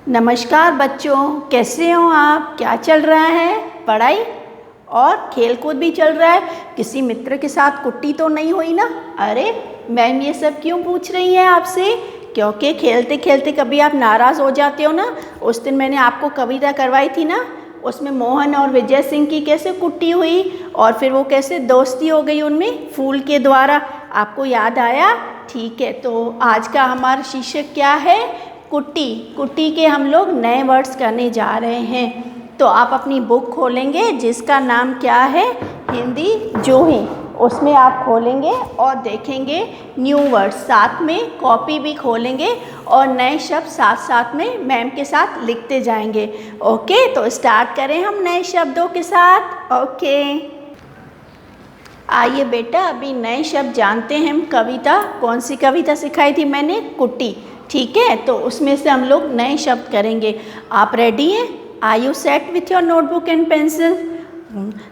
नमस्कार बच्चों, कैसे हो आप? क्या चल रहा है? पढ़ाई और खेल कूद भी चल रहा है। किसी मित्र के साथ कुट्टी तो नहीं हुई ना? अरे मैम ये सब क्यों पूछ रही है आपसे? क्योंकि खेलते खेलते कभी आप नाराज़ हो जाते हो ना। उस दिन मैंने आपको कविता करवाई थी ना, उसमें मोहन और विजय सिंह की कैसे कुट्टी हुई और फिर वो कैसे दोस्ती हो गई उनमें फूल के द्वारा। आपको याद आया? ठीक है, तो आज का हमारा शीर्षक क्या है? कुट्टी। कुट्टी के हम लोग नए वर्ड्स करने जा रहे हैं। तो आप अपनी बुक खोलेंगे जिसका नाम क्या है? हिंदी जूही। उसमें आप खोलेंगे और देखेंगे न्यू वर्ड्स, साथ में कॉपी भी खोलेंगे और नए शब्द साथ साथ में मैम के साथ लिखते जाएंगे। ओके, तो स्टार्ट करें हम नए शब्दों के साथ। ओके, आइए बेटा, अभी नए शब्द जानते हैं हम। कविता, कौन सी कविता सिखाई थी मैंने? कुट्टी। ठीक है, तो उसमें से हम लोग नए शब्द करेंगे। आप रेडी हैं? Are you set with your notebook and pencil?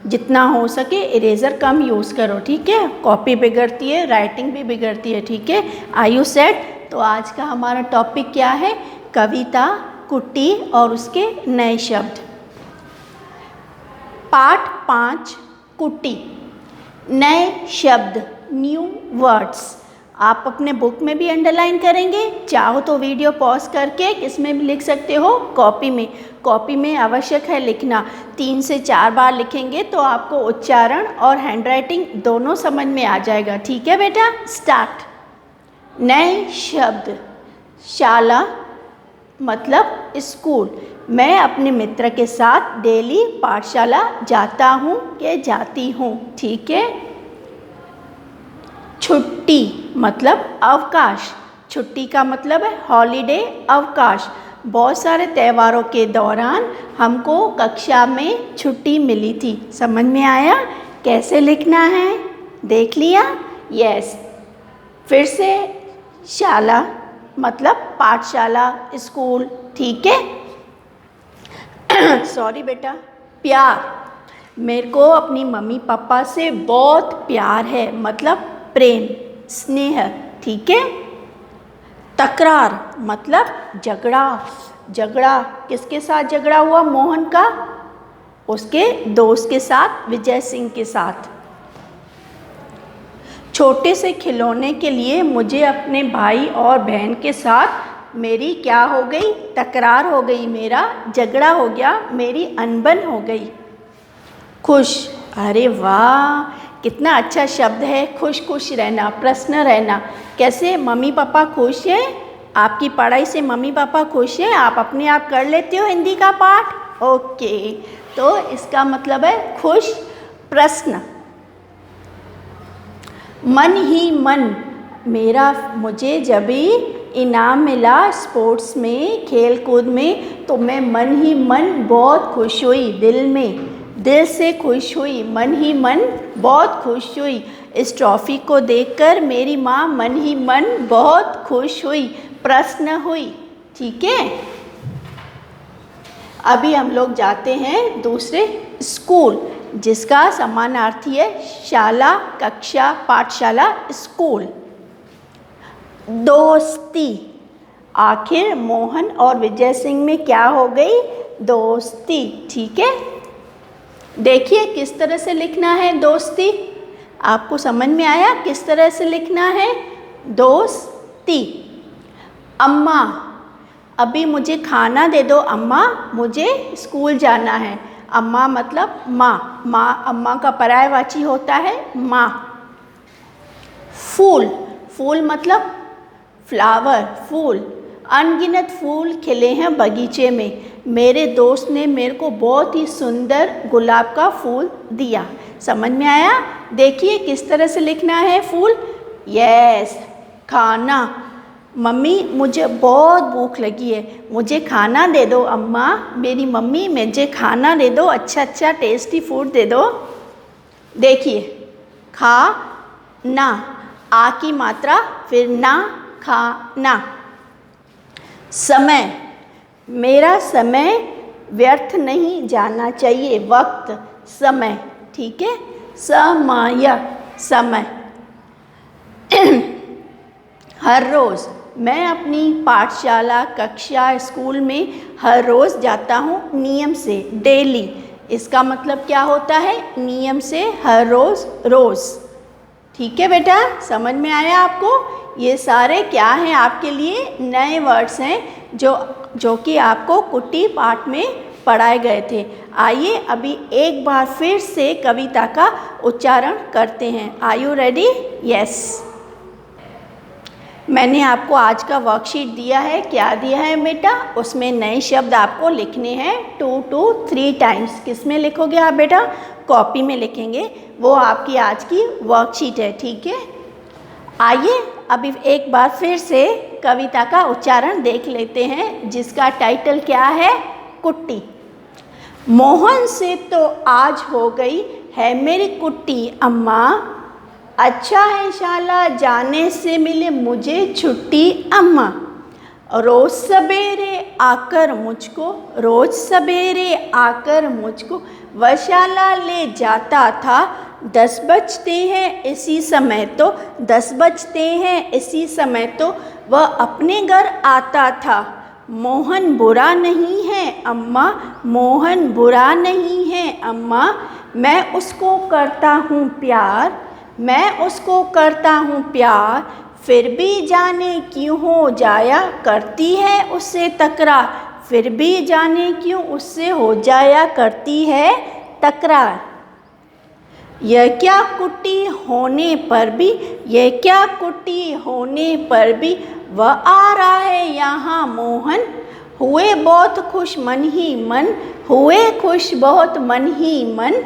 जितना हो सके इरेजर कम यूज़ करो, ठीक है? कॉपी बिगड़ती है, राइटिंग भी बिगड़ती है, ठीक है? Are you set? तो आज का हमारा टॉपिक क्या है? कविता, कुट्टी और उसके नए शब्द। पाठ 5, कुट्टी। नए शब्द, न्यू वर्ड्स। आप अपने बुक में भी अंडरलाइन करेंगे, चाहो तो वीडियो पॉज करके किसमें भी लिख सकते हो? कॉपी में। कॉपी में आवश्यक है लिखना, 3 से 4 बार लिखेंगे तो आपको उच्चारण और हैंडराइटिंग दोनों समझ में आ जाएगा। ठीक है बेटा, स्टार्ट। नए शब्द, शाला मतलब स्कूल। मैं अपने मित्र के साथ डेली पाठशाला जाता हूँ या जाती हूँ, ठीक है? छुट्टी मतलब अवकाश। छुट्टी का मतलब है हॉलीडे, अवकाश। बहुत सारे त्योहारों के दौरान हमको कक्षा में छुट्टी मिली थी। समझ में आया कैसे लिखना है? देख लिया? यस। फिर से, शाला मतलब पाठशाला, स्कूल, ठीक है? सॉरी बेटा। प्यार, मेरे को अपनी मम्मी पापा से बहुत प्यार है, मतलब प्रेम, स्नेह, ठीक है? तकरार मतलब झगड़ा। झगड़ा किसके साथ झगड़ा हुआ मोहन का? उसके दोस्त के साथ, विजय सिंह के साथ। छोटे से खिलौने के लिए मुझे अपने भाई और बहन के साथ मेरी क्या हो गई? तकरार हो गई, मेरा झगड़ा हो गया, मेरी अनबन हो गई। खुश, अरे वाह कितना अच्छा शब्द है, खुश। खुश रहना, प्रसन्न रहना। कैसे? मम्मी पापा खुश हैं? आपकी पढ़ाई से मम्मी पापा खुश हैं? आप अपने आप कर लेते हो हिंदी का पाठ? ओके, तो इसका मतलब है खुश, प्रसन्न। मन ही मन, मुझे जब भी इनाम मिला स्पोर्ट्स में, खेल कूद में, तो मैं मन ही मन बहुत खुश हुई। दिल से खुश हुई, मन ही मन बहुत खुश हुई। इस ट्रॉफी को देखकर मेरी माँ मन ही मन बहुत खुश हुई, प्रसन्न हुई, ठीक है? अभी हम लोग जाते हैं दूसरे, स्कूल, जिसका समानार्थी है शाला, कक्षा, पाठशाला, स्कूल। दोस्ती, आखिर मोहन और विजय सिंह में क्या हो गई? दोस्ती, ठीक है? देखिए किस तरह से लिखना है दोस्ती। आपको समझ में आया किस तरह से लिखना है? दोस्ती। अम्मा, अभी मुझे खाना दे दो अम्मा, मुझे स्कूल जाना है। अम्मा मतलब माँ। अम्मा का पर्यायवाची होता है माँ। फूल, फूल मतलब फ्लावर, फूल। अनगिनत फूल खिले हैं बगीचे में। मेरे दोस्त ने मेरे को बहुत ही सुंदर गुलाब का फूल दिया। समझ में आया? देखिए किस तरह से लिखना है फूल। यस। खाना, मम्मी मुझे बहुत भूख लगी है, मुझे खाना दे दो अम्मा। मेरी मम्मी मुझे खाना दे दो, अच्छा टेस्टी फूड दे दो। देखिए, खा ना, आ की मात्रा, फिर ना, खाना। समय, मेरा समय व्यर्थ नहीं जाना चाहिए। वक्त, समय, ठीक है? समय, समय। हर रोज़, मैं अपनी पाठशाला, कक्षा, स्कूल में हर रोज़ जाता हूँ नियम से, डेली। इसका मतलब क्या होता है? नियम से, हर रोज़, रोज़। ठीक है बेटा, समझ में आया आपको? ये सारे क्या हैं आपके लिए? नए वर्ड्स हैं जो कि आपको कुट्टी पाठ में पढ़ाए गए थे। आइए अभी एक बार फिर से कविता का उच्चारण करते हैं। Are you ready? यस। मैंने आपको आज का वर्कशीट दिया है। क्या दिया है बेटा? उसमें नए शब्द आपको लिखने हैं 2 to 3 टाइम्स। किस में लिखोगे आप बेटा? कॉपी में लिखेंगे। वो आपकी आज की वर्कशीट है, ठीक है? आइए अभी एक बार फिर से कविता का उच्चारण देख लेते हैं, जिसका टाइटल क्या है? कुट्टी। मोहन से तो आज हो गई है मेरी कुट्टी अम्मा, अच्छा है शाला जाने से मिले मुझे छुट्टी अम्मा। रोज़ सवेरे आकर मुझको, रोज़ सवेरे आकर मुझको वह शाला ले जाता था। 10 बजते हैं इसी समय तो, 10 बजते हैं इसी समय तो वह अपने घर आता था। मोहन बुरा नहीं है अम्मा, मोहन बुरा नहीं है अम्मा, मैं उसको करता हूँ प्यार, मैं उसको करता हूँ प्यार, फिर भी जाने क्यों हो जाया करती है उससे तकरार, फिर भी जाने क्यों उससे हो जाया करती है तकरार। यह क्या कुट्टी होने पर भी, यह क्या कुट्टी होने पर भी वह आ रहा है यहाँ मोहन। हुए बहुत खुश मन ही मन, हुए खुश बहुत मन ही मन,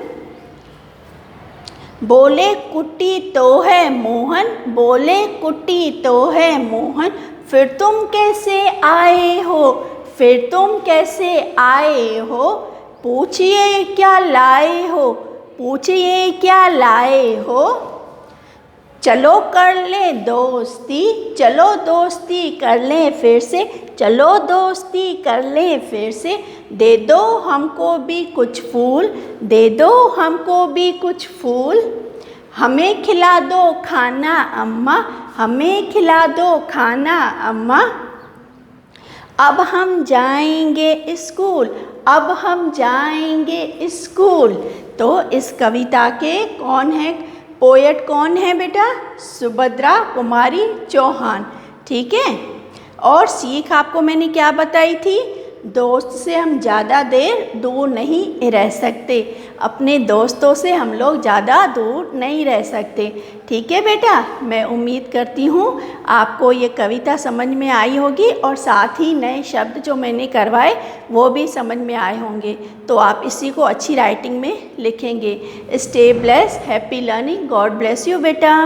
बोले कुट्टी तो है मोहन, बोले कुट्टी तो है मोहन, फिर तुम कैसे आए हो, फिर तुम कैसे आए हो, पूछिए क्या लाए हो, पूछिए क्या लाए हो। चलो कर ले दोस्ती, चलो दोस्ती कर ले फिर से, चलो दोस्ती कर ले फिर से, दे दो हमको भी कुछ फूल, दे दो हमको भी कुछ फूल, हमें खिला दो खाना अम्मा, हमें खिला दो खाना अम्मा। अब हम जाएंगे स्कूल, अब हम जाएंगे स्कूल। तो इस कविता के कौन है, पोएट कौन है बेटा? सुभद्रा कुमारी चौहान, ठीक है? और सीख आपको मैंने क्या बताई थी? दोस्त से हम ज़्यादा देर दूर नहीं रह सकते, अपने दोस्तों से हम लोग ज़्यादा दूर नहीं रह सकते, ठीक है बेटा? मैं उम्मीद करती हूँ आपको ये कविता समझ में आई होगी और साथ ही नए शब्द जो मैंने करवाए वो भी समझ में आए होंगे। तो आप इसी को अच्छी राइटिंग में लिखेंगे। Stay bless, happy learning, God bless you बेटा।